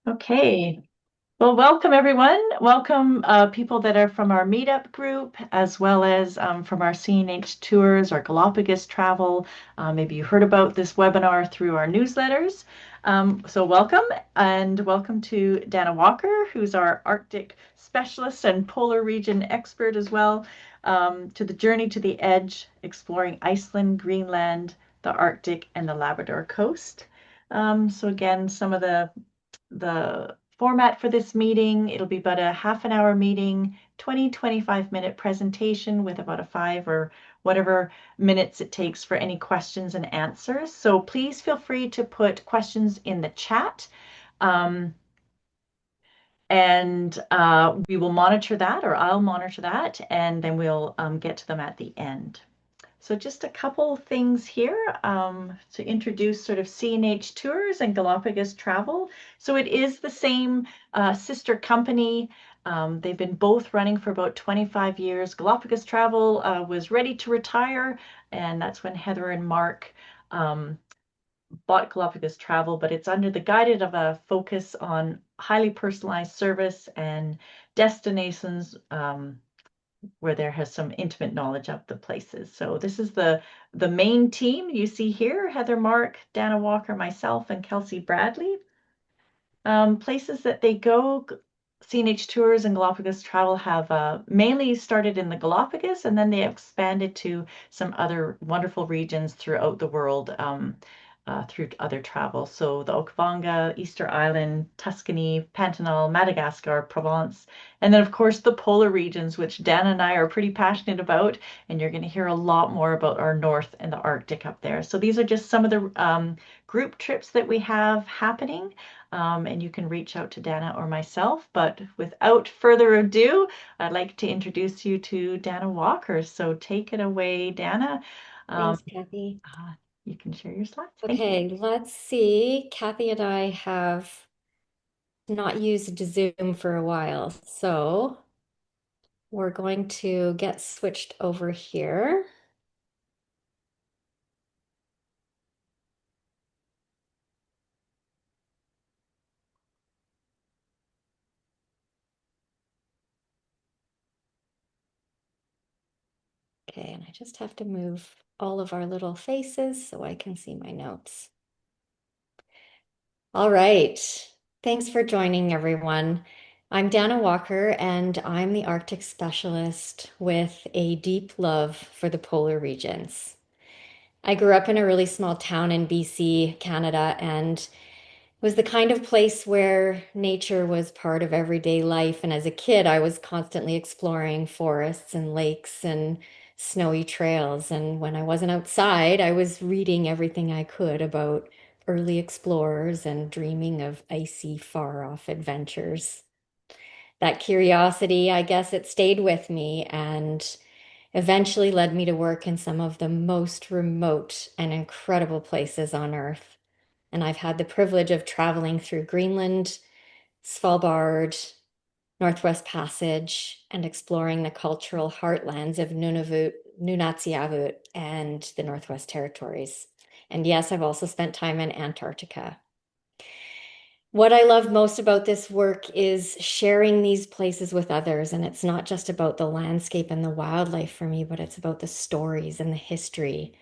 Okay. Well, welcome everyone. Welcome people that are from our meetup group, as well as from our CNH tours, our Galapagos travel. Maybe you heard about this webinar through our newsletters. So welcome, and welcome to Dana Walker, who's our Arctic specialist and polar region expert as well, to the Journey to the Edge, exploring Iceland, Greenland, the Arctic, and the Labrador coast. So again, some of the format for this meeting, it'll be about a half an hour meeting, 25-minute presentation with about a 5 or whatever minutes it takes for any questions and answers. So please feel free to put questions in the chat. Um, and we will monitor that, or I'll monitor that, and then we'll get to them at the end. So just a couple things here to introduce sort of CNH Tours and Galapagos Travel. So it is the same sister company. They've been both running for about 25 years. Galapagos Travel was ready to retire, and that's when Heather and Mark bought Galapagos Travel, but it's under the guided of a focus on highly personalized service and destinations where there has some intimate knowledge of the places. So this is the main team you see here: Heather Mark, Dana Walker, myself, and Kelsey Bradley. Places that they go, CNH Tours and Galapagos Travel have mainly started in the Galapagos, and then they expanded to some other wonderful regions throughout the world through other travel. So the Okavanga, Easter Island, Tuscany, Pantanal, Madagascar, Provence, and then of course the polar regions, which Dan and I are pretty passionate about, and you're going to hear a lot more about our North and the Arctic up there. So these are just some of the group trips that we have happening. And you can reach out to Dana or myself. But without further ado, I'd like to introduce you to Dana Walker. So take it away, Dana. Um, Thanks, Kathy. you can share your slides. Thank you. Okay, let's see. Kathy and I have not used Zoom for a while, so we're going to get switched over here. Okay, and I just have to move all of our little faces so I can see my notes. All right. Thanks for joining, everyone. I'm Dana Walker, and I'm the Arctic specialist with a deep love for the polar regions. I grew up in a really small town in BC, Canada, and it was the kind of place where nature was part of everyday life. And as a kid, I was constantly exploring forests and lakes and snowy trails. And when I wasn't outside, I was reading everything I could about early explorers and dreaming of icy, far off adventures. That curiosity, I guess it stayed with me and eventually led me to work in some of the most remote and incredible places on Earth. And I've had the privilege of traveling through Greenland, Svalbard, Northwest Passage, and exploring the cultural heartlands of Nunavut, Nunatsiavut, and the Northwest Territories. And yes, I've also spent time in Antarctica. What I love most about this work is sharing these places with others. And it's not just about the landscape and the wildlife for me, but it's about the stories and the history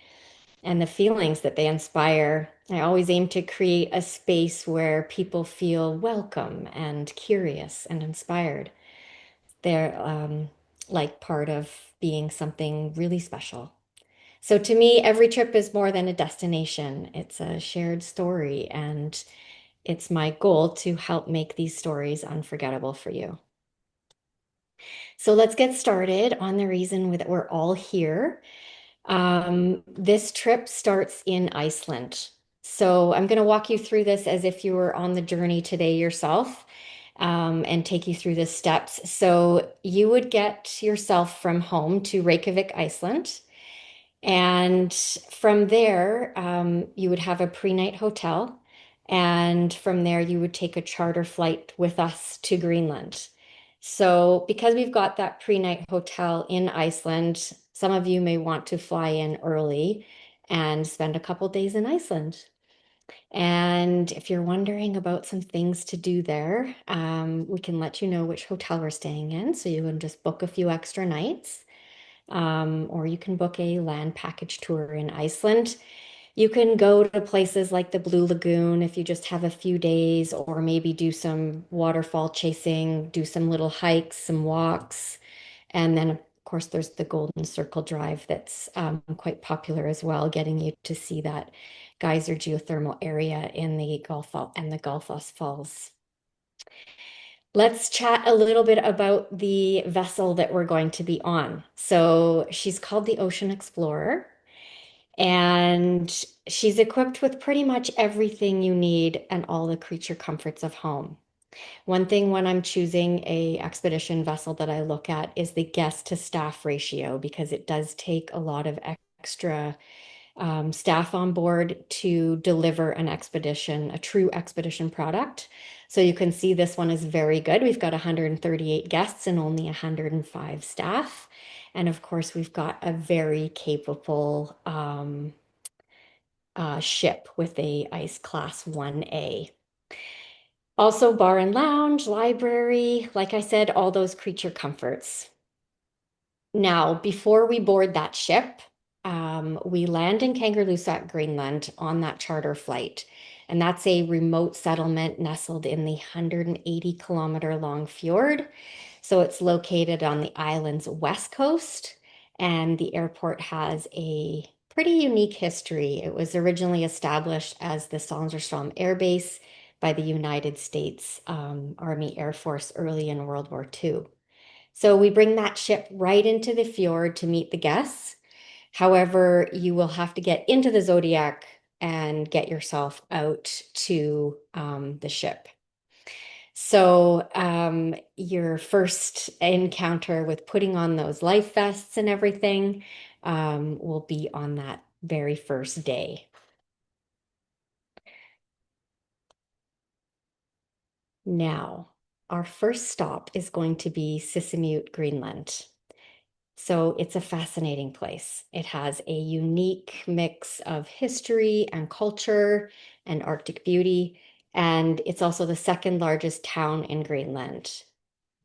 and the feelings that they inspire. I always aim to create a space where people feel welcome and curious and inspired. They're like part of being something really special. So to me, every trip is more than a destination. It's a shared story, and it's my goal to help make these stories unforgettable for you. So let's get started on the reason that we're all here. This trip starts in Iceland. So I'm going to walk you through this as if you were on the journey today yourself, and take you through the steps. So you would get yourself from home to Reykjavik, Iceland. And from there, you would have a pre-night hotel. And from there, you would take a charter flight with us to Greenland. So, because we've got that pre-night hotel in Iceland, some of you may want to fly in early and spend a couple days in Iceland. And if you're wondering about some things to do there, we can let you know which hotel we're staying in. So you can just book a few extra nights, or you can book a land package tour in Iceland. You can go to places like the Blue Lagoon if you just have a few days, or maybe do some waterfall chasing, do some little hikes, some walks. And then, of course, there's the Golden Circle Drive that's quite popular as well, getting you to see that geyser geothermal area in the Gulfos Falls. Let's chat a little bit about the vessel that we're going to be on. So she's called the Ocean Explorer, and she's equipped with pretty much everything you need and all the creature comforts of home. One thing when I'm choosing a expedition vessel that I look at is the guest to staff ratio because it does take a lot of extra staff on board to deliver an expedition, a true expedition product. So you can see this one is very good. We've got 138 guests and only 105 staff. And of course, we've got a very capable ship with a ice class 1A. Also, bar and lounge, library, like I said, all those creature comforts. Now, before we board that ship, we land in Kangerlussuaq, Greenland on that charter flight. And that's a remote settlement nestled in the 180-kilometer long fjord. So it's located on the island's west coast, and the airport has a pretty unique history. It was originally established as the Sonderstrom Air Base by the United States Army Air Force early in World War II. So we bring that ship right into the fjord to meet the guests. However, you will have to get into the Zodiac and get yourself out to the ship. So your first encounter with putting on those life vests and everything will be on that very first day. Now, our first stop is going to be Sisimiut, Greenland. So it's a fascinating place. It has a unique mix of history and culture and Arctic beauty, and it's also the second largest town in Greenland.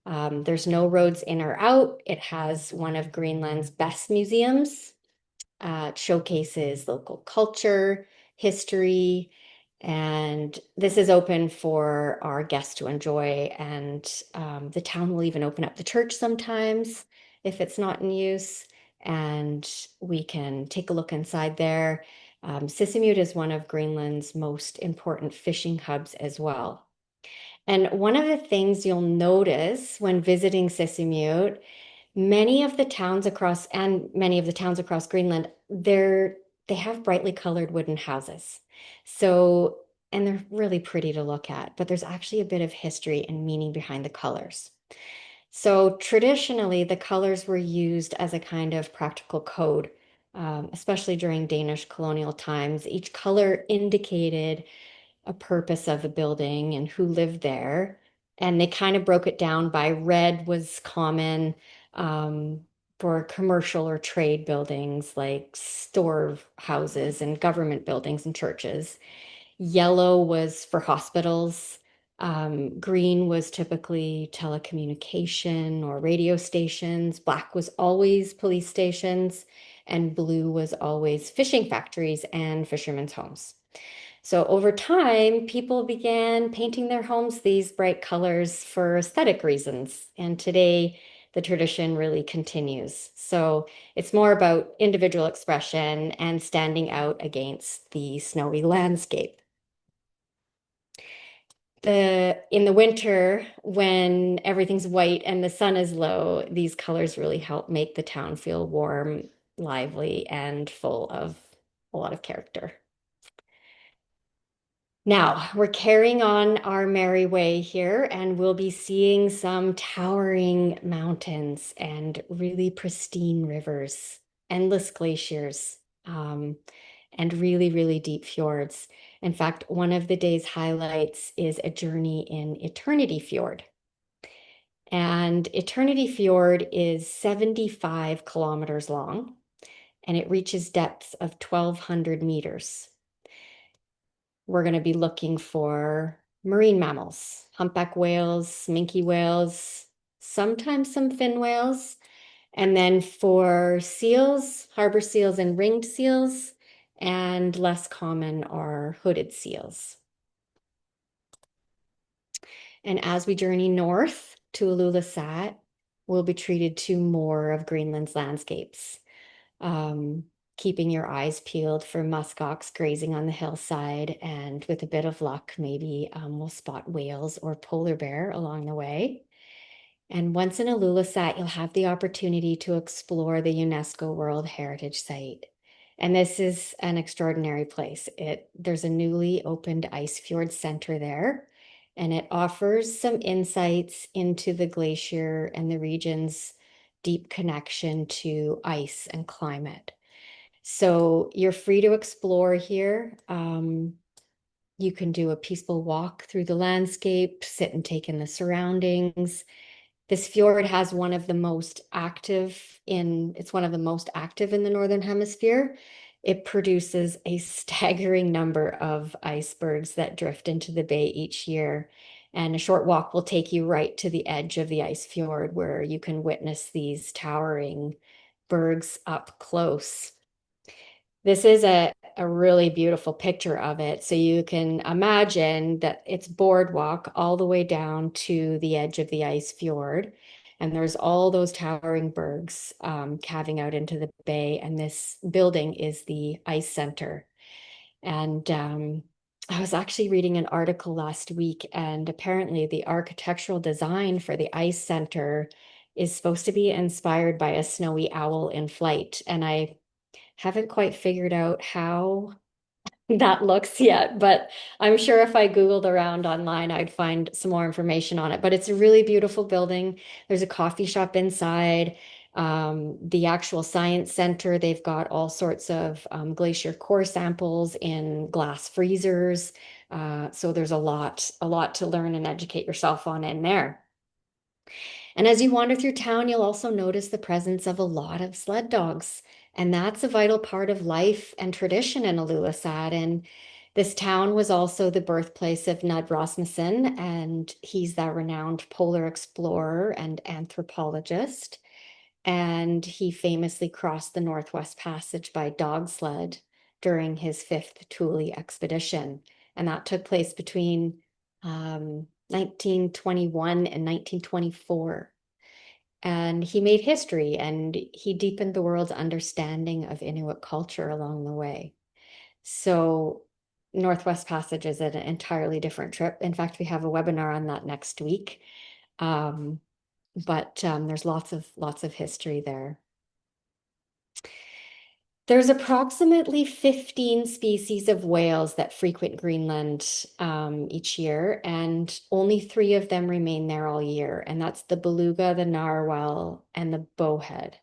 There's no roads in or out. It has one of Greenland's best museums. It showcases local culture, history, and this is open for our guests to enjoy. And the town will even open up the church sometimes if it's not in use. And we can take a look inside there. Sisimiut is one of Greenland's most important fishing hubs as well. And one of the things you'll notice when visiting Sisimiut, many of the towns across Greenland, they have brightly colored wooden houses. So, and they're really pretty to look at, but there's actually a bit of history and meaning behind the colors. So traditionally, the colors were used as a kind of practical code, especially during Danish colonial times. Each color indicated a purpose of the building and who lived there. And they kind of broke it down by red was common for commercial or trade buildings like storehouses and government buildings and churches. Yellow was for hospitals. Green was typically telecommunication or radio stations. Black was always police stations. And blue was always fishing factories and fishermen's homes. So over time, people began painting their homes these bright colors for aesthetic reasons. And today, the tradition really continues. So it's more about individual expression and standing out against the snowy landscape. In the winter, when everything's white and the sun is low, these colors really help make the town feel warm, lively, and full of a lot of character. Now, we're carrying on our merry way here, and we'll be seeing some towering mountains and really pristine rivers, endless glaciers, and really, really deep fjords. In fact, one of the day's highlights is a journey in Eternity Fjord. And Eternity Fjord is 75 kilometers long, and it reaches depths of 1,200 meters. we're going to be looking for marine mammals, humpback whales, minke whales, sometimes some fin whales. And then for seals, harbor seals and ringed seals, and less common are hooded seals. And as we journey north to Ilulissat, we'll be treated to more of Greenland's landscapes. Um, Keeping your eyes peeled for muskox grazing on the hillside, and with a bit of luck, maybe we'll spot whales or polar bear along the way. And once in Ilulissat, you'll have the opportunity to explore the UNESCO World Heritage Site. And this is an extraordinary place. There's a newly opened ice fjord center there, and it offers some insights into the glacier and the region's deep connection to ice and climate. So you're free to explore here. You can do a peaceful walk through the landscape, sit and take in the surroundings. This fjord has it's one of the most active in the Northern Hemisphere. It produces a staggering number of icebergs that drift into the bay each year. And a short walk will take you right to the edge of the ice fjord where you can witness these towering bergs up close. This is a really beautiful picture of it. So you can imagine that it's boardwalk all the way down to the edge of the ice fjord. And there's all those towering bergs calving out into the bay. And this building is the ice center. And I was actually reading an article last week, and apparently the architectural design for the ice center is supposed to be inspired by a snowy owl in flight. And I haven't quite figured out how that looks yet, but I'm sure if I Googled around online, I'd find some more information on it. But it's a really beautiful building. There's a coffee shop inside. The actual science center, they've got all sorts of glacier core samples in glass freezers. So there's a lot to learn and educate yourself on in there. And as you wander through town, you'll also notice the presence of a lot of sled dogs. And that's a vital part of life and tradition in Ilulissat. And this town was also the birthplace of Nud Rasmussen, and he's the renowned polar explorer and anthropologist. And he famously crossed the Northwest Passage by dog sled during his fifth Thule expedition. And that took place between 1921 and 1924. And he made history and he deepened the world's understanding of Inuit culture along the way. So, Northwest Passage is an entirely different trip. In fact, we have a webinar on that next week. But there's lots of history there. There's approximately 15 species of whales that frequent Greenland each year, and only 3 of them remain there all year, and that's the beluga, the narwhal, and the bowhead.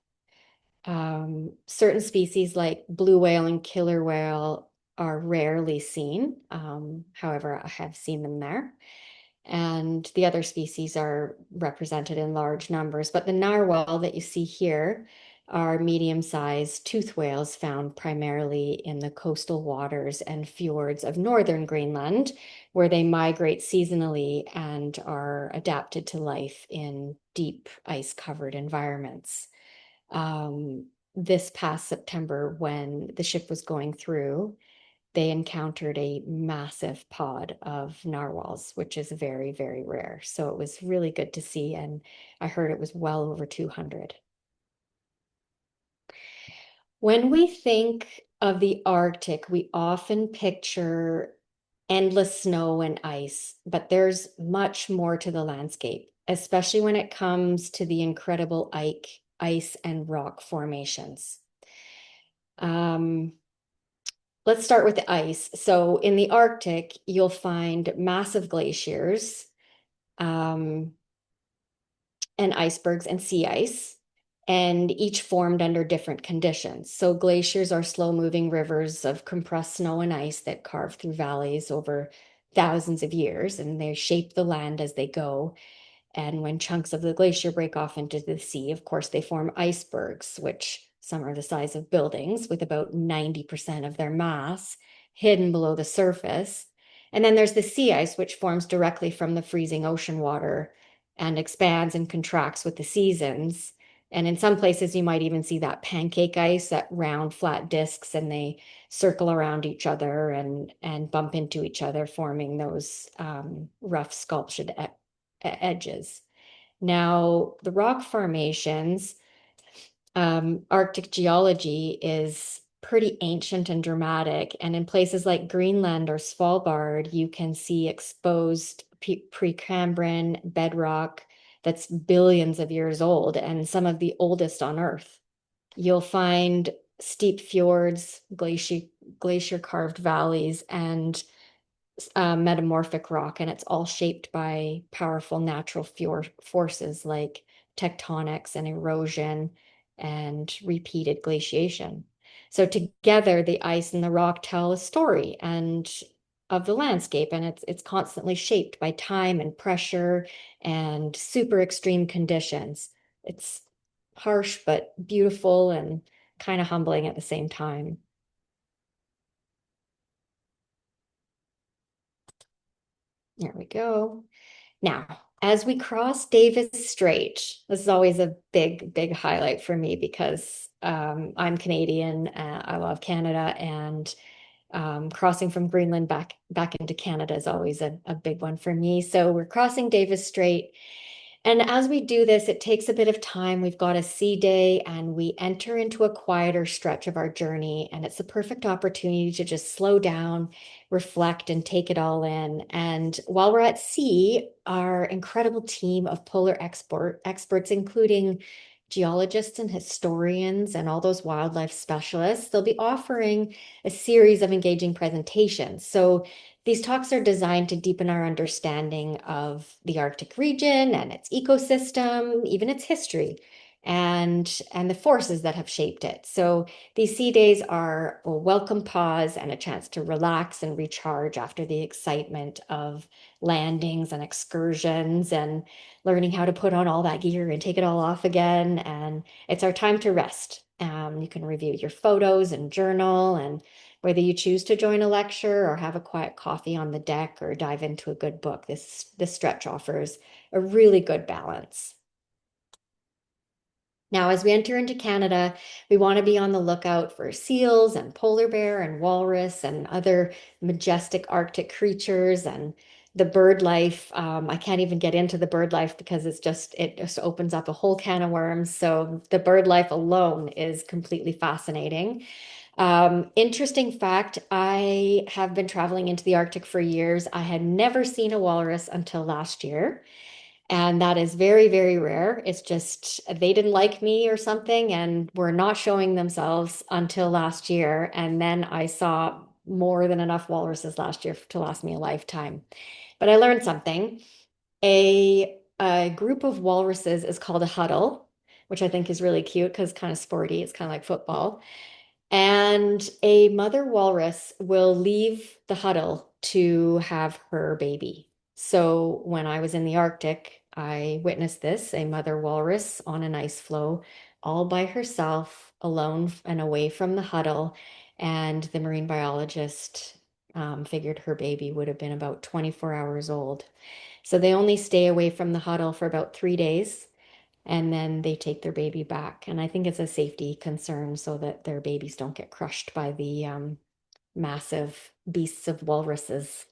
Certain species like blue whale and killer whale are rarely seen. However, I have seen them there. And the other species are represented in large numbers. But the narwhal that you see here are medium-sized toothed whales found primarily in the coastal waters and fjords of northern Greenland, where they migrate seasonally and are adapted to life in deep ice-covered environments. This past September, when the ship was going through, they encountered a massive pod of narwhals, which is very, very rare. So it was really good to see. And I heard it was well over 200. When we think of the Arctic, we often picture endless snow and ice, but there's much more to the landscape, especially when it comes to the incredible ice and rock formations. Let's start with the ice. So in the Arctic, you'll find massive glaciers, and icebergs and sea ice, and each formed under different conditions. So glaciers are slow-moving rivers of compressed snow and ice that carve through valleys over thousands of years, and they shape the land as they go. And when chunks of the glacier break off into the sea, of course, they form icebergs, which some are the size of buildings with about 90% of their mass hidden below the surface. And then there's the sea ice, which forms directly from the freezing ocean water and expands and contracts with the seasons. And in some places, you might even see that pancake ice, that round flat discs, and they circle around each other and bump into each other, forming those rough sculptured edges. Now, the rock formations, Arctic geology is pretty ancient and dramatic. And in places like Greenland or Svalbard, you can see exposed Precambrian bedrock that's billions of years old and some of the oldest on Earth. You'll find steep fjords, glacier carved valleys, and metamorphic rock, and it's all shaped by powerful natural forces like tectonics and erosion and repeated glaciation. So together, the ice and the rock tell a story and of the landscape, and it's constantly shaped by time and pressure and super extreme conditions. It's harsh but beautiful and kind of humbling at the same time. There we go. Now, as we cross Davis Strait, this is always a big, big highlight for me because I'm Canadian. I love Canada, and crossing from Greenland back into Canada is always a big one for me. So we're crossing Davis Strait, and as we do this, it takes a bit of time. We've got a sea day, and we enter into a quieter stretch of our journey, and it's a perfect opportunity to just slow down, reflect, and take it all in. And while we're at sea, our incredible team of polar experts, including geologists and historians and all those wildlife specialists, they'll be offering a series of engaging presentations. So these talks are designed to deepen our understanding of the Arctic region and its ecosystem, even its history, and the forces that have shaped it. So these sea days are a welcome pause and a chance to relax and recharge after the excitement of landings and excursions and learning how to put on all that gear and take it all off again. And it's our time to rest. You can review your photos and journal, and whether you choose to join a lecture or have a quiet coffee on the deck or dive into a good book, this stretch offers a really good balance. Now, as we enter into Canada, we want to be on the lookout for seals and polar bear and walrus and other majestic Arctic creatures and the bird life. I can't even get into the bird life because it just opens up a whole can of worms. So the bird life alone is completely fascinating. Interesting fact, I have been traveling into the Arctic for years. I had never seen a walrus until last year. And that is very, very rare. It's just they didn't like me or something and were not showing themselves until last year. And then I saw more than enough walruses last year to last me a lifetime. But I learned something. A group of walruses is called a huddle, which I think is really cute because it's kind of sporty. It's kind of like football. And a mother walrus will leave the huddle to have her baby. So when I was in the Arctic, I witnessed this, a mother walrus on an ice floe, all by herself, alone and away from the huddle. And the marine biologist figured her baby would have been about 24 hours old. So they only stay away from the huddle for about 3 days and then they take their baby back. And I think it's a safety concern so that their babies don't get crushed by the massive beasts of walruses.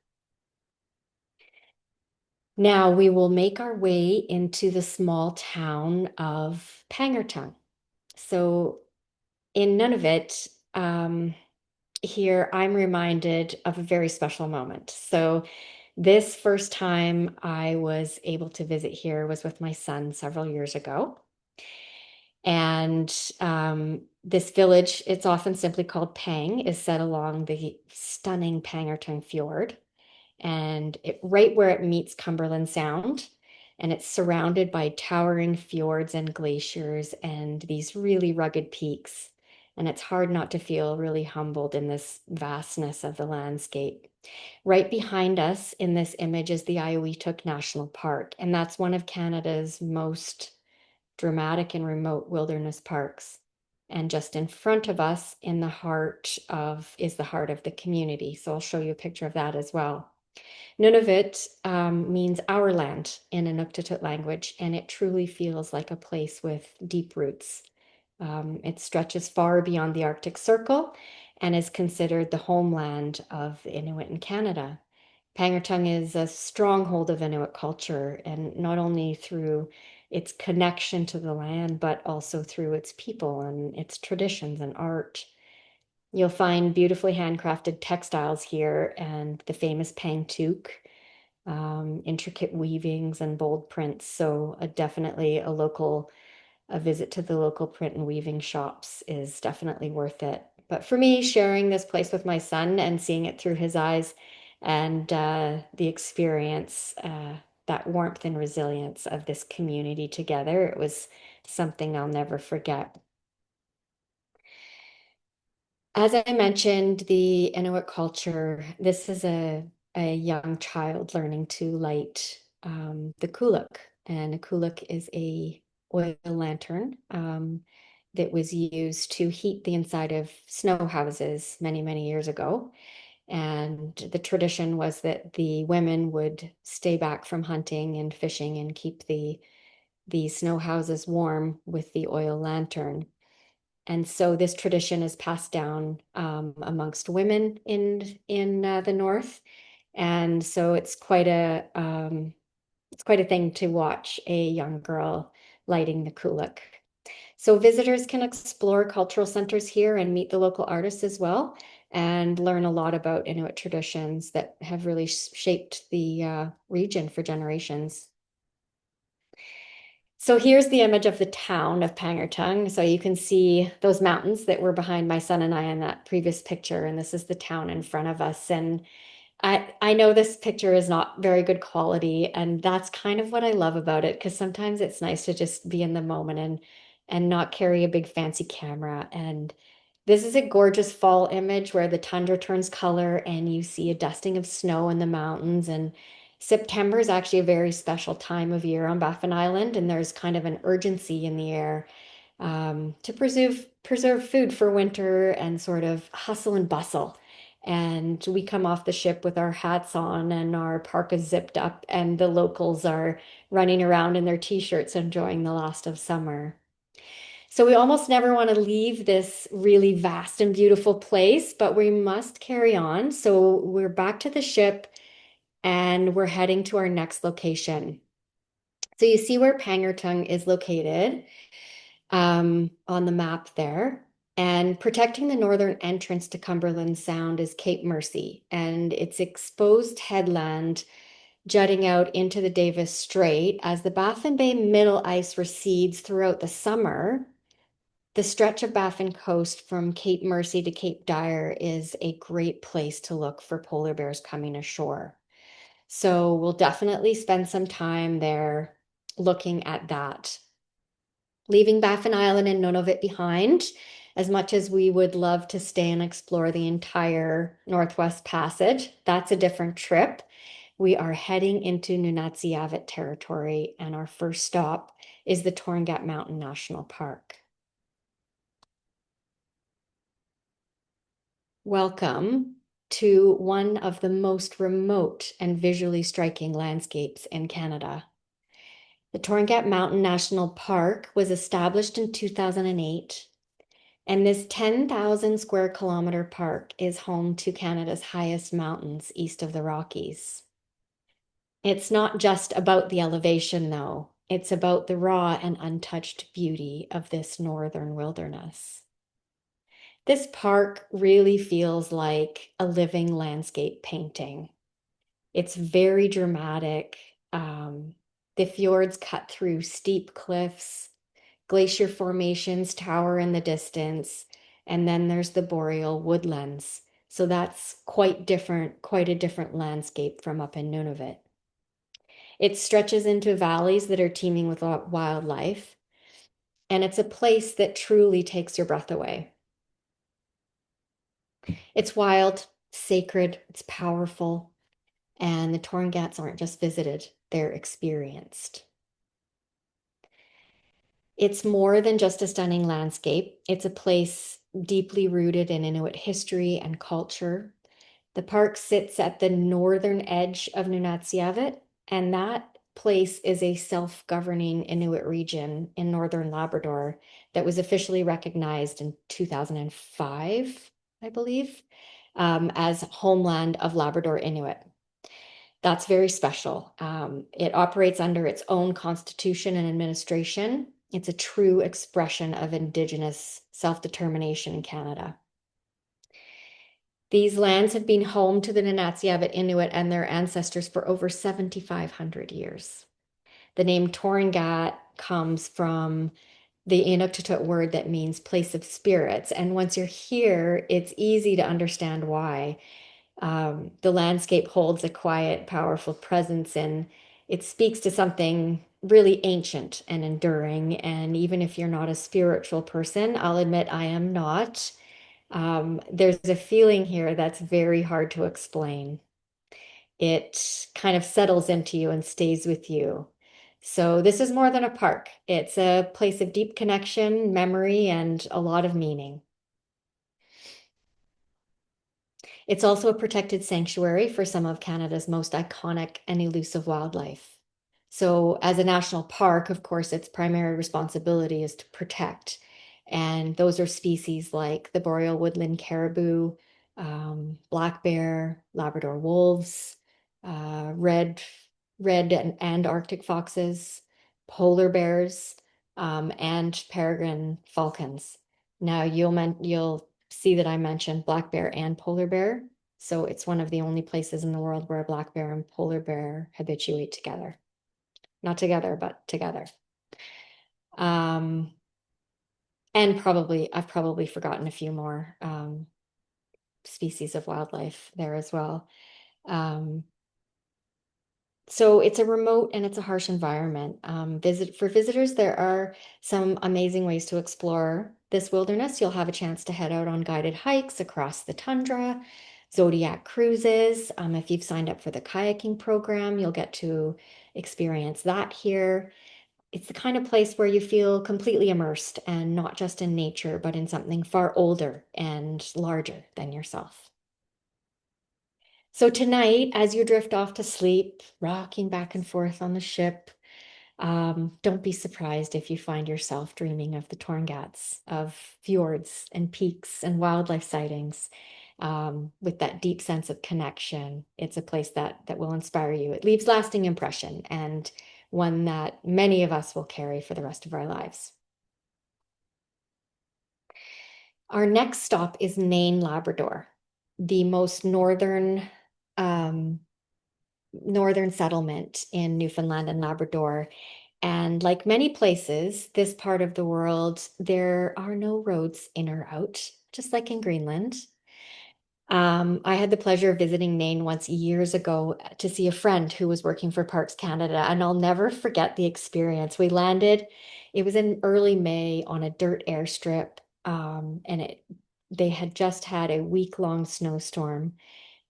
Now we will make our way into the small town of Pangerton. So in Nunavut, here I'm reminded of a very special moment. So this first time I was able to visit here was with my son several years ago. And this village, it's often simply called Pang, is set along the stunning Pangerton Fjord, and right where it meets Cumberland Sound. And it's surrounded by towering fjords and glaciers and these really rugged peaks. And it's hard not to feel really humbled in this vastness of the landscape. Right behind us in this image is the Iowituk National Park, and that's one of Canada's most dramatic and remote wilderness parks. And just in front of us in the heart of is the heart of the community. So I'll show you a picture of that as well. Nunavut means our land in Inuktitut language, and it truly feels like a place with deep roots. It stretches far beyond the Arctic Circle and is considered the homeland of the Inuit in Canada. Pangertung is a stronghold of Inuit culture, and not only through its connection to the land, but also through its people and its traditions and art. You'll find beautifully handcrafted textiles here and the famous pangtuk, intricate weavings and bold prints. So definitely a visit to the local print and weaving shops is definitely worth it. But for me, sharing this place with my son and seeing it through his eyes and the experience, that warmth and resilience of this community together, it was something I'll never forget. As I mentioned, the Inuit culture, this is a young child learning to light the kuluk. And a kuluk is a oil lantern that was used to heat the inside of snow houses many, many years ago. And the tradition was that the women would stay back from hunting and fishing and keep the snow houses warm with the oil lantern. And so this tradition is passed down amongst women in the North, and so it's quite a thing to watch a young girl lighting the kuluk. So visitors can explore cultural centers here and meet the local artists as well, and learn a lot about Inuit traditions that have really shaped the region for generations. So here's the image of the town of Pangertung. So you can see those mountains that were behind my son and I in that previous picture, and this is the town in front of us. And I know this picture is not very good quality, and that's kind of what I love about it, because sometimes it's nice to just be in the moment and not carry a big fancy camera. And this is a gorgeous fall image where the tundra turns color and you see a dusting of snow in the mountains. And September is actually a very special time of year on Baffin Island, and there's kind of an urgency in the air to preserve food for winter and sort of hustle and bustle. And we come off the ship with our hats on and our parkas zipped up, and the locals are running around in their t-shirts enjoying the last of summer. So we almost never want to leave this really vast and beautiful place, but we must carry on. So we're back to the ship and we're heading to our next location. So you see where Pangertung is located on the map there. And protecting the northern entrance to Cumberland Sound is Cape Mercy, and its exposed headland jutting out into the Davis Strait. As the Baffin Bay middle ice recedes throughout the summer, the stretch of Baffin Coast from Cape Mercy to Cape Dyer is a great place to look for polar bears coming ashore. So we'll definitely spend some time there looking at that. Leaving Baffin Island and Nunavut behind, as much as we would love to stay and explore the entire Northwest Passage, that's a different trip. We are heading into Nunatsiavut territory, and our first stop is the Torngat Mountain National Park. Welcome to one of the most remote and visually striking landscapes in Canada. The Torngat Mountain National Park was established in 2008, and this 10,000 square kilometer park is home to Canada's highest mountains east of the Rockies. It's not just about the elevation, though. It's about the raw and untouched beauty of this northern wilderness. This park really feels like a living landscape painting. It's very dramatic. The fjords cut through steep cliffs, glacier formations tower in the distance, and then there's the boreal woodlands. So that's quite different, quite a different landscape from up in Nunavut. It stretches into valleys that are teeming with wildlife, and it's a place that truly takes your breath away. It's wild, sacred, it's powerful, and the Torngats aren't just visited, they're experienced. It's more than just a stunning landscape. It's a place deeply rooted in Inuit history and culture. The park sits at the northern edge of Nunatsiavut, and that place is a self-governing Inuit region in northern Labrador that was officially recognized in 2005, I believe, as homeland of Labrador Inuit. That's very special. It operates under its own constitution and administration. It's a true expression of Indigenous self-determination in Canada. These lands have been home to the Nunatsiavut Inuit and their ancestors for over 7,500 years. The name Torngat comes from the Inuktitut word that means place of spirits. And once you're here, it's easy to understand why. The landscape holds a quiet, powerful presence, and it speaks to something really ancient and enduring. And even if you're not a spiritual person, I'll admit I am not. There's a feeling here that's very hard to explain. It kind of settles into you and stays with you. So this is more than a park. It's a place of deep connection, memory, and a lot of meaning. It's also a protected sanctuary for some of Canada's most iconic and elusive wildlife. So, as a national park, of course, its primary responsibility is to protect. And those are species like the boreal woodland caribou, black bear, Labrador wolves, red, and Arctic foxes, polar bears, and peregrine falcons. Now, you'll see that I mentioned black bear and polar bear. So it's one of the only places in the world where a black bear and polar bear habituate together. Not together, but together. Um, and I've probably forgotten a few more species of wildlife there as well. Um, So it's a remote and it's a harsh environment. For visitors, there are some amazing ways to explore this wilderness. You'll have a chance to head out on guided hikes across the tundra, Zodiac cruises. If you've signed up for the kayaking program, you'll get to experience that here. It's the kind of place where you feel completely immersed and not just in nature, but in something far older and larger than yourself. So tonight, as you drift off to sleep, rocking back and forth on the ship, don't be surprised if you find yourself dreaming of the Torngats, of fjords and peaks and wildlife sightings, with that deep sense of connection. It's a place that will inspire you. It leaves lasting impression and one that many of us will carry for the rest of our lives. Our next stop is Nain, Labrador, the most um, northern settlement in Newfoundland and Labrador. And like many places, this part of the world, there are no roads in or out, just like in Greenland. I had the pleasure of visiting Nain once years ago to see a friend who was working for Parks Canada, and I'll never forget the experience. We landed, it was in early May on a dirt airstrip, and they had just had a week-long snowstorm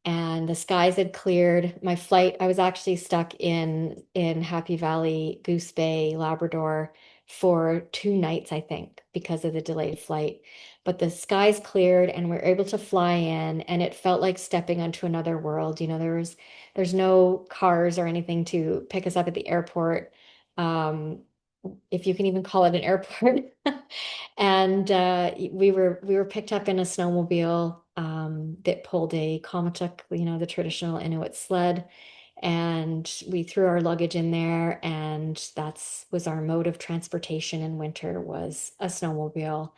and the skies had cleared. My flight, I was actually stuck in Happy Valley, Goose Bay, Labrador for 2 nights, I think, because of the delayed flight. But the skies cleared and we were able to fly in, and it felt like stepping onto another world. There's no cars or anything to pick us up at the airport. Um, if you can even call it an airport. And we were picked up in a snowmobile that pulled a komatuk, the traditional Inuit sled, and we threw our luggage in there, and that's was our mode of transportation in winter was a snowmobile.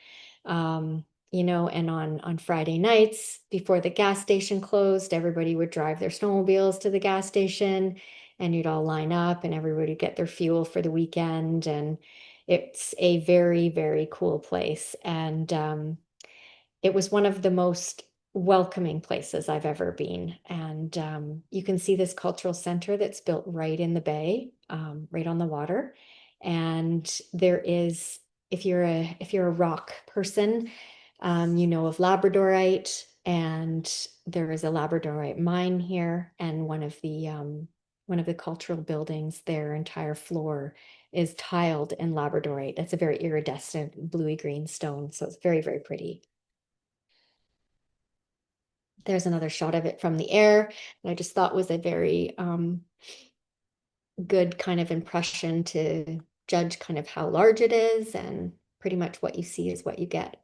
And on Friday nights before the gas station closed, everybody would drive their snowmobiles to the gas station and you'd all line up and everybody would get their fuel for the weekend. And it's a very, very cool place. And it was one of the most welcoming places I've ever been. And you can see this cultural center that's built right in the bay, right on the water. And there is, if you're a rock person, you know of Labradorite, and there is a Labradorite mine here, and one of the cultural buildings, their entire floor is tiled in Labradorite. That's a very iridescent bluey green stone, so it's very, very pretty. There's another shot of it from the air that I just thought was a very good kind of impression to judge kind of how large it is, and pretty much what you see is what you get.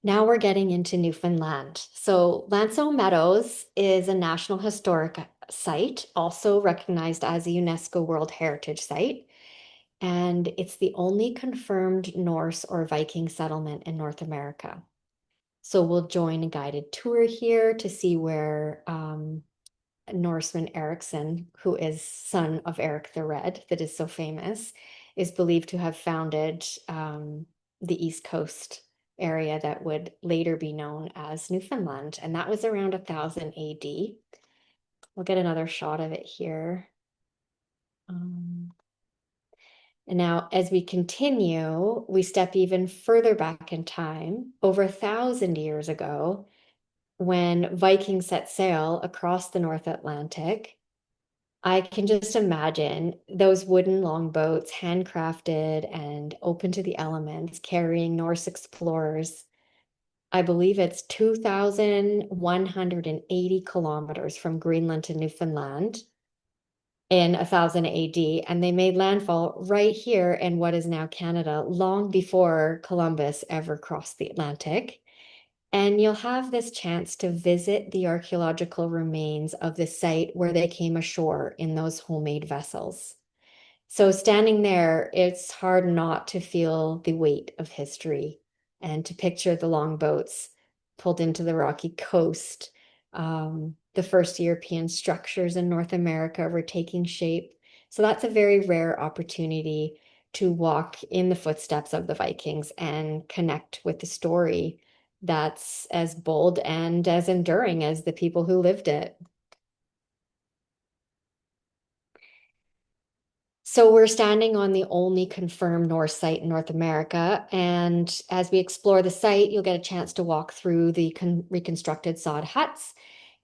Now we're getting into Newfoundland. So Lanceau Meadows is a National Historic Site, also recognized as a UNESCO World Heritage Site. And it's the only confirmed Norse or Viking settlement in North America. So we'll join a guided tour here to see where Norseman Ericsson, who is son of Eric the Red, that is so famous, is believed to have founded the East Coast area that would later be known as Newfoundland. And that was around 1000 AD. We'll get another shot of it here. And now, as we continue, we step even further back in time, over 1000 years ago, when Vikings set sail across the North Atlantic. I can just imagine those wooden longboats, handcrafted and open to the elements, carrying Norse explorers. I believe it's 2,180 kilometers from Greenland to Newfoundland in 1000 AD, and they made landfall right here in what is now Canada, long before Columbus ever crossed the Atlantic. And you'll have this chance to visit the archaeological remains of the site where they came ashore in those homemade vessels. So standing there, it's hard not to feel the weight of history and to picture the longboats pulled into the rocky coast. The first European structures in North America were taking shape. So that's a very rare opportunity to walk in the footsteps of the Vikings and connect with the story that's as bold and as enduring as the people who lived it. So we're standing on the only confirmed Norse site in North America. And as we explore the site, you'll get a chance to walk through the reconstructed sod huts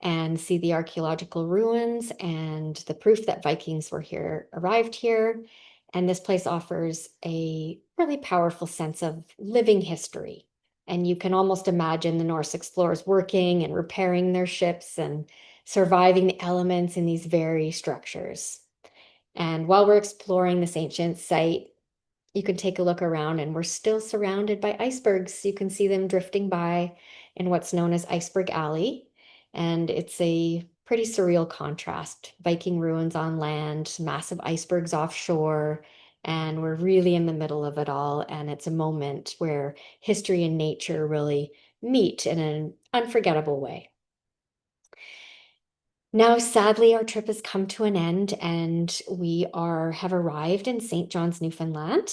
and see the archaeological ruins and the proof that Vikings were here, arrived here. And this place offers a really powerful sense of living history. And you can almost imagine the Norse explorers working and repairing their ships and surviving the elements in these very structures. And while we're exploring this ancient site, you can take a look around, and we're still surrounded by icebergs. You can see them drifting by in what's known as Iceberg Alley. And it's a pretty surreal contrast. Viking ruins on land, massive icebergs offshore, and we're really in the middle of it all. And it's a moment where history and nature really meet in an unforgettable way. Now, sadly, our trip has come to an end, and we have arrived in St. John's, Newfoundland.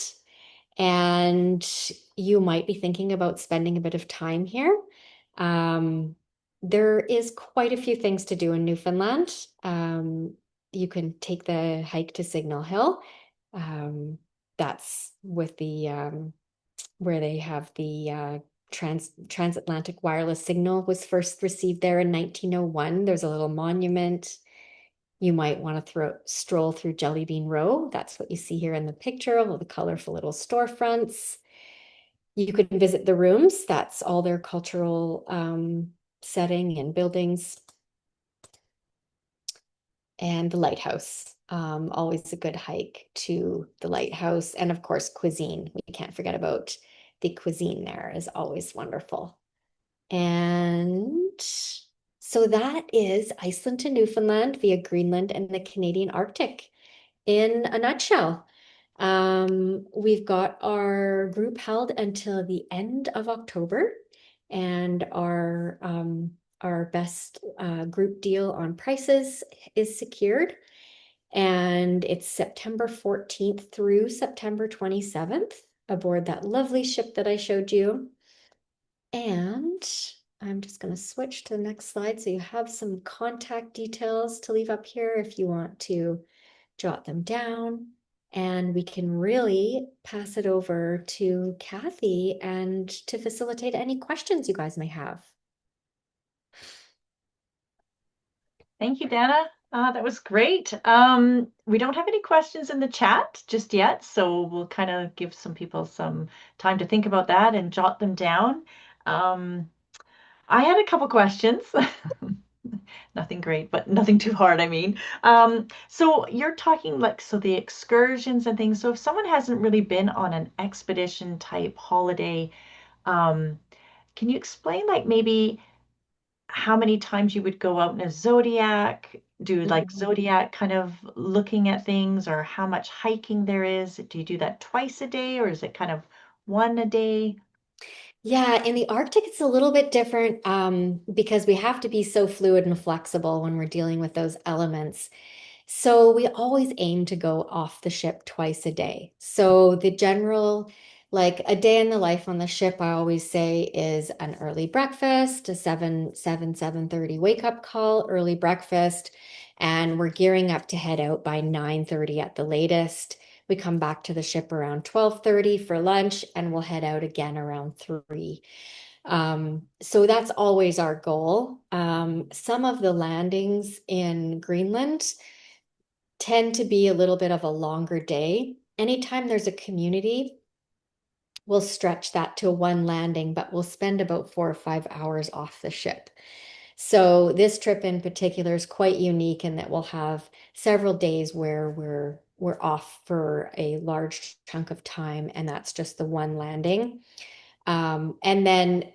And you might be thinking about spending a bit of time here. Um, there is quite a few things to do in Newfoundland. You can take the hike to Signal Hill. Um, that's with the where they have the transatlantic wireless signal was first received there in 1901. There's a little monument. You might want to stroll through Jelly Bean Row. That's what you see here in the picture, all the colorful little storefronts. You could visit the rooms. That's all their cultural setting and buildings. And the lighthouse. Always a good hike to the lighthouse. And of course, cuisine. We can't forget about the cuisine there is always wonderful. And so that is Iceland to Newfoundland via Greenland and the Canadian Arctic in a nutshell. We've got our group held until the end of October, and our best group deal on prices is secured. And it's September 14th through September 27th aboard that lovely ship that I showed you. And I'm just going to switch to the next slide so you have some contact details to leave up here if you want to jot them down. And we can really pass it over to Kathy and to facilitate any questions you guys may have. Thank you, Dana. That was great. We don't have any questions in the chat just yet, so we'll kind of give some people some time to think about that and jot them down. Um, I had a couple questions. Nothing great, but nothing too hard, I mean. So you're talking like, so the excursions and things. So if someone hasn't really been on an expedition type holiday, um, can you explain like maybe how many times you would go out in a zodiac, do like Mhm. zodiac kind of looking at things, or how much hiking there is? Do you do that twice a day, or is it kind of one a day? Yeah, in the Arctic, it's a little bit different because we have to be so fluid and flexible when we're dealing with those elements. So we always aim to go off the ship twice a day. So the general, like a day in the life on the ship, I always say is an early breakfast, a 7:30 wake up call, early breakfast, and we're gearing up to head out by 9:30 at the latest. We come back to the ship around 12:30 for lunch, and we'll head out again around 3. So that's always our goal. Some of the landings in Greenland tend to be a little bit of a longer day. Anytime there's a community, we'll stretch that to one landing, but we'll spend about 4 or 5 hours off the ship. So this trip in particular is quite unique in that we'll have several days where we're off for a large chunk of time, and that's just the one landing. And then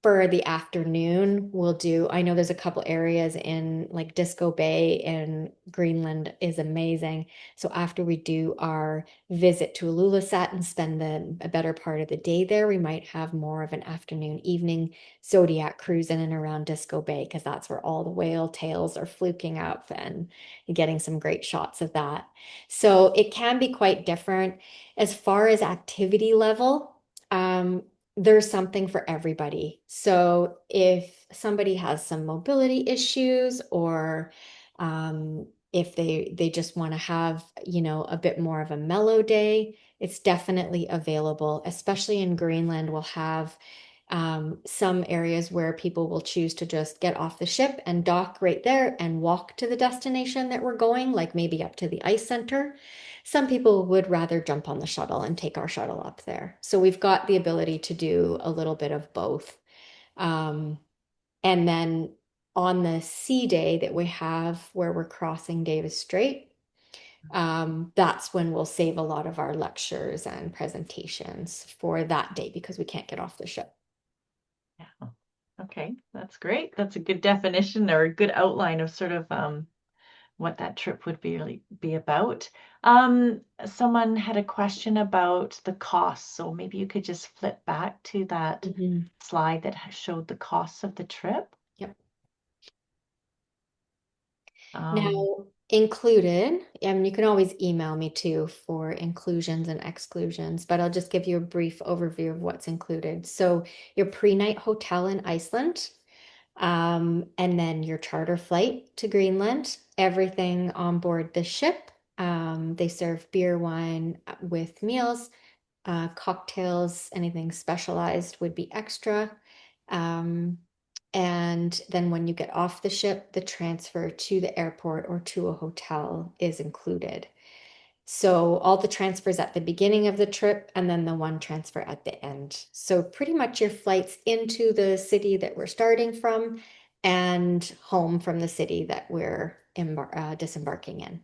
for the afternoon, we'll do, I know there's a couple areas in like Disco Bay in Greenland is amazing. So after we do our visit to Ilulissat and spend a better part of the day there, we might have more of an afternoon, evening Zodiac cruise in and around Disco Bay because that's where all the whale tails are fluking up and getting some great shots of that. So it can be quite different. As far as activity level, there's something for everybody. So if somebody has some mobility issues or if they just want to have, a bit more of a mellow day, it's definitely available. Especially in Greenland, we'll have some areas where people will choose to just get off the ship and dock right there and walk to the destination that we're going, like maybe up to the ice center. Some people would rather jump on the shuttle and take our shuttle up there. So we've got the ability to do a little bit of both. Um, and then on the sea day that we have where we're crossing Davis Strait, that's when we'll save a lot of our lectures and presentations for that day because we can't get off the ship. Yeah. Okay, that's great. That's a good definition or a good outline of sort of what that trip would be really be about. Someone had a question about the cost, so maybe you could just flip back to that Mhm. slide that showed the costs of the trip. Yep. Um, Now, included, and you can always email me too for inclusions and exclusions, but I'll just give you a brief overview of what's included. So, your pre-night hotel in Iceland, and then your charter flight to Greenland, everything on board the ship. They serve beer, wine with meals, cocktails, anything specialized would be extra. Um, and then when you get off the ship, the transfer to the airport or to a hotel is included. So all the transfers at the beginning of the trip and then the one transfer at the end. So pretty much your flights into the city that we're starting from and home from the city that we're disembarking in.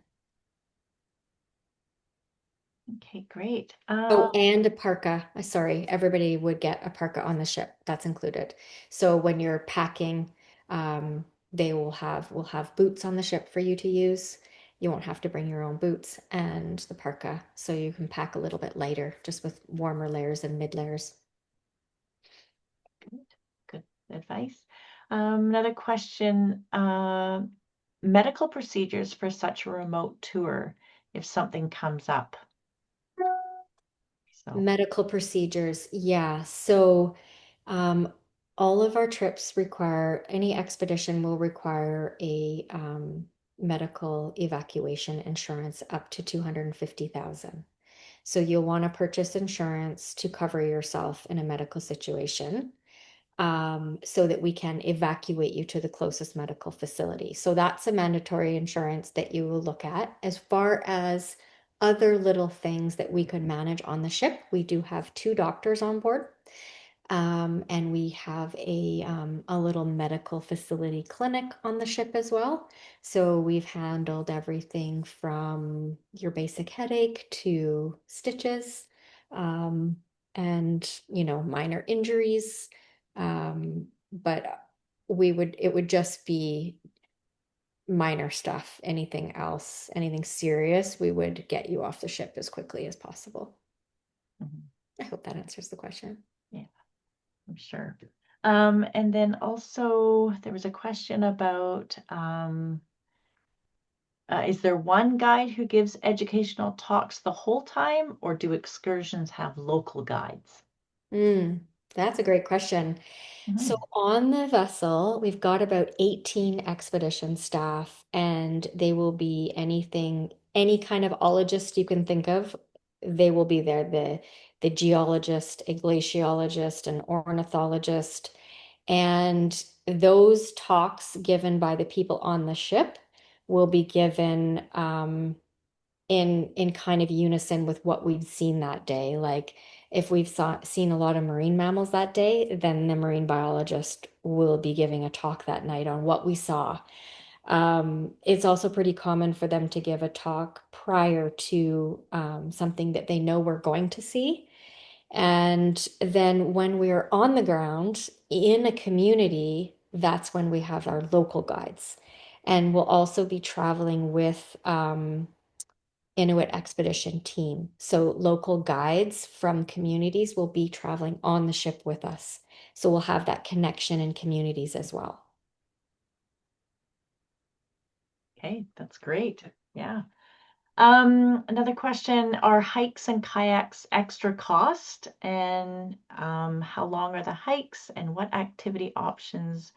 okay, great. Oh, and a parka. Sorry, everybody would get a parka on the ship. That's included. So when you're packing, they will have boots on the ship for you to use. You won't have to bring your own boots and the parka, so you can pack a little bit lighter, just with warmer layers and mid layers. Good, good advice. Another question, medical procedures for such a remote tour if something comes up. So, Medical procedures, yeah. So, um, all of our trips require, any expedition will require a medical evacuation insurance up to 250,000. So you'll want to purchase insurance to cover yourself in a medical situation. so that we can evacuate you to the closest medical facility. So that's a mandatory insurance that you will look at. As far as other little things that we could manage on the ship, we do have two doctors on board. And we have a little medical facility clinic on the ship as well. So we've handled everything from your basic headache to stitches, um, and minor injuries. But it would just be minor stuff. Anything else, anything serious, we would get you off the ship as quickly as possible. Mhm. I hope that answers the question. Yeah, I'm sure. And then also there was a question about is there one guide who gives educational talks the whole time, or do excursions have local guides? Mm, that's a great question. So Mhm. on the vessel, we've got about 18 expedition staff, and they will be any kind of ologist you can think of, they will be there. The geologist, a glaciologist, an ornithologist, and those talks given by the people on the ship will be given in kind of unison with what we've seen that day. Like if seen a lot of marine mammals that day, then the marine biologist will be giving a talk that night on what we saw. It's also pretty common for them to give a talk prior to something that they know we're going to see. And then when we are on the ground in a community, that's when we have our local guides. And we'll also be traveling with Inuit expedition team. So local guides from communities will be traveling on the ship with us. So we'll have that connection in communities as well. Okay, that's great. Yeah. Another question, are hikes and kayaks extra cost? And how long are the hikes and what activity options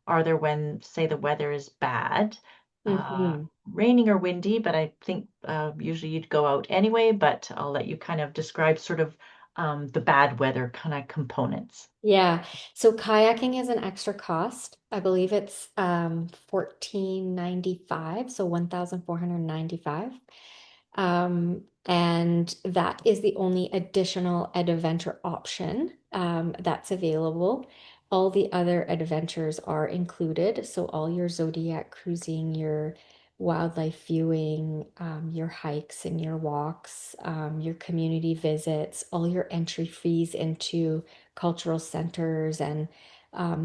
are there when, say, the weather is bad? Mhm. Raining or windy, but I think usually you'd go out anyway, but I'll let you kind of describe sort of the bad weather kind of components. Yeah. So kayaking is an extra cost. I believe it's 14.95, so 1,495. And that is the only additional adventure option that's available. All the other adventures are included. So all your zodiac cruising, your wildlife viewing, your hikes and your walks, your community visits, all your entry fees into cultural centers and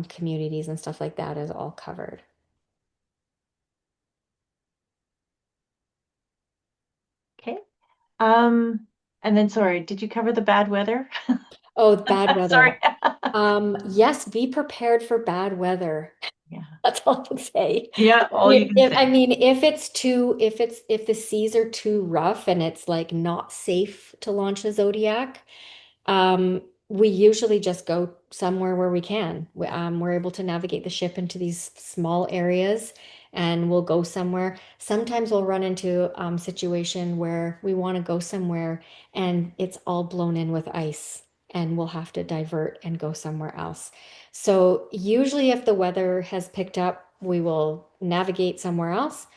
communities and stuff like that is all covered. Okay. Um, and then sorry, did you cover the bad weather? Oh, bad Sorry. weather. Yes, be prepared for bad weather. Yeah. That's all I can say. Yeah, all you can I say. mean, if the seas are too rough and it's like not safe to launch the Zodiac, we usually just go somewhere where we can. We're able to navigate the ship into these small areas and we'll go somewhere. Sometimes we'll run into situation where we want to go somewhere and it's all blown in with ice and we'll have to divert and go somewhere else. So usually if the weather has picked up, we will navigate somewhere else.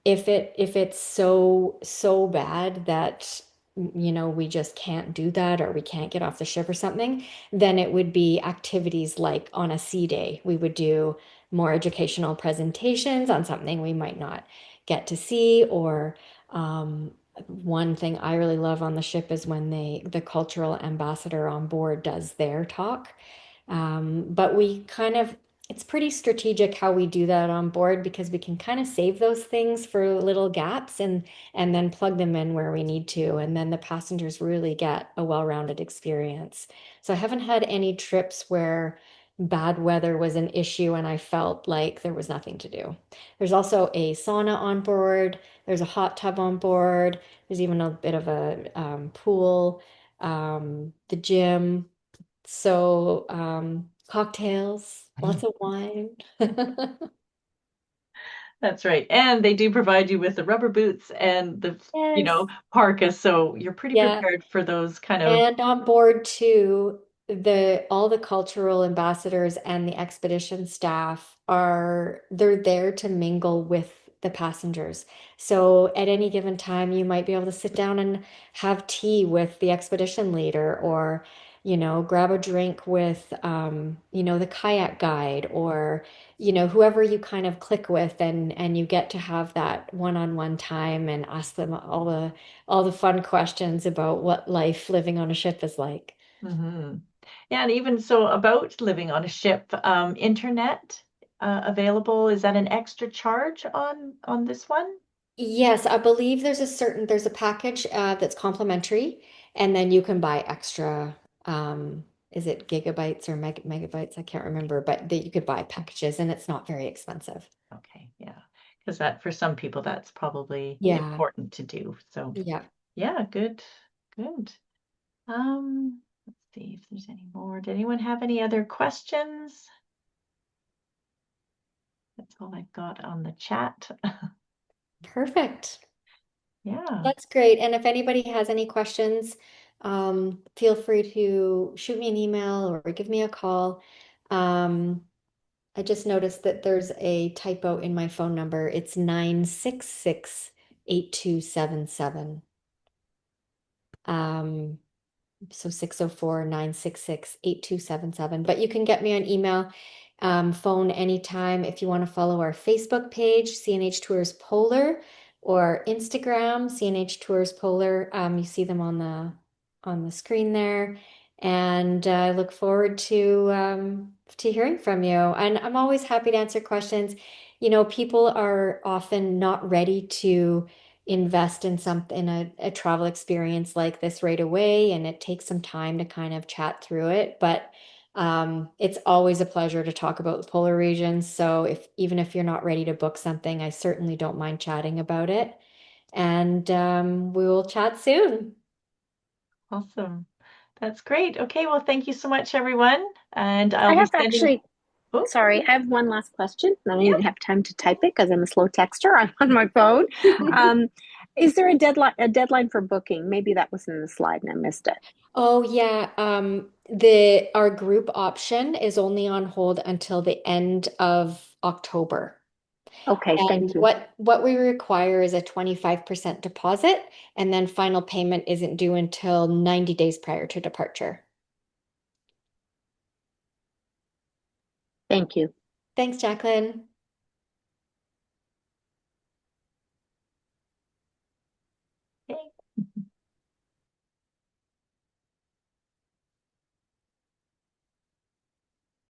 If it's so bad that we just can't do that or we can't get off the ship or something, then it would be activities like on a sea day. We would do more educational presentations on something we might not get to see, or one thing I really love on the ship is when the cultural ambassador on board does their talk. But it's pretty strategic how we do that on board because we can kind of save those things for little gaps and then plug them in where we need to. And then the passengers really get a well-rounded experience. So I haven't had any trips where bad weather was an issue and I felt like there was nothing to do. There's also a sauna on board. There's a hot tub on board. There's even a bit of a pool, the gym. So, cocktails, lots of wine. That's right. And they do provide you with the rubber boots and the, Yes. parka. So you're pretty Yeah. prepared for those kind of, And on board too. the all the cultural ambassadors and the expedition staff they're there to mingle with the passengers. So at any given time, you might be able to sit down and have tea with the expedition leader, or grab a drink with the kayak guide, or whoever you kind of click with, and you get to have that one-on-one time and ask them all the fun questions about what life living on a ship is like. Hmm. Yeah, and even so about living on a ship, internet available, is that an extra charge on this one? Yes, I believe there's a package that's complimentary, and then you can buy extra. Is it gigabytes or megabytes? I can't remember, but that you could buy packages, and it's not very expensive. Okay, yeah. Because that for some people that's probably Yeah, important to do. So yeah. yeah, good, good. Let's see if there's any more. Did anyone have any other questions? That's all I've got on the chat. Perfect. Yeah, That's great. And if anybody has any questions, feel free to shoot me an email or give me a call. Um, I just noticed that there's a typo in my phone number. It's 966-8277. Um, so 604-966-8277. But you can get me on email, phone anytime if you want to follow our Facebook page, CNH Tours Polar, or Instagram, CNH Tours Polar. You see them on the screen there. And I look forward to hearing from you. And I'm always happy to answer questions. People are often not ready to invest in a travel experience like this right away, and it takes some time to kind of chat through it. But it's always a pleasure to talk about the polar regions. So even if you're not ready to book something, I certainly don't mind chatting about it. And we will chat soon. awesome. That's great. Okay, well, thank you so much, everyone. And I'll I be have sending. actually, Oh, sorry, I have one last question. I don't yeah. even have time to type it because I'm a slow texter. I'm on my phone. Um, is there a deadline for booking? Maybe that was in the slide and I missed it. Oh yeah, the our group option is only on hold until the end of October. Okay, And thank you. what we require is a 25% deposit, and then final payment isn't due until 90 days prior to departure. Thank you. Thanks, Jacqueline.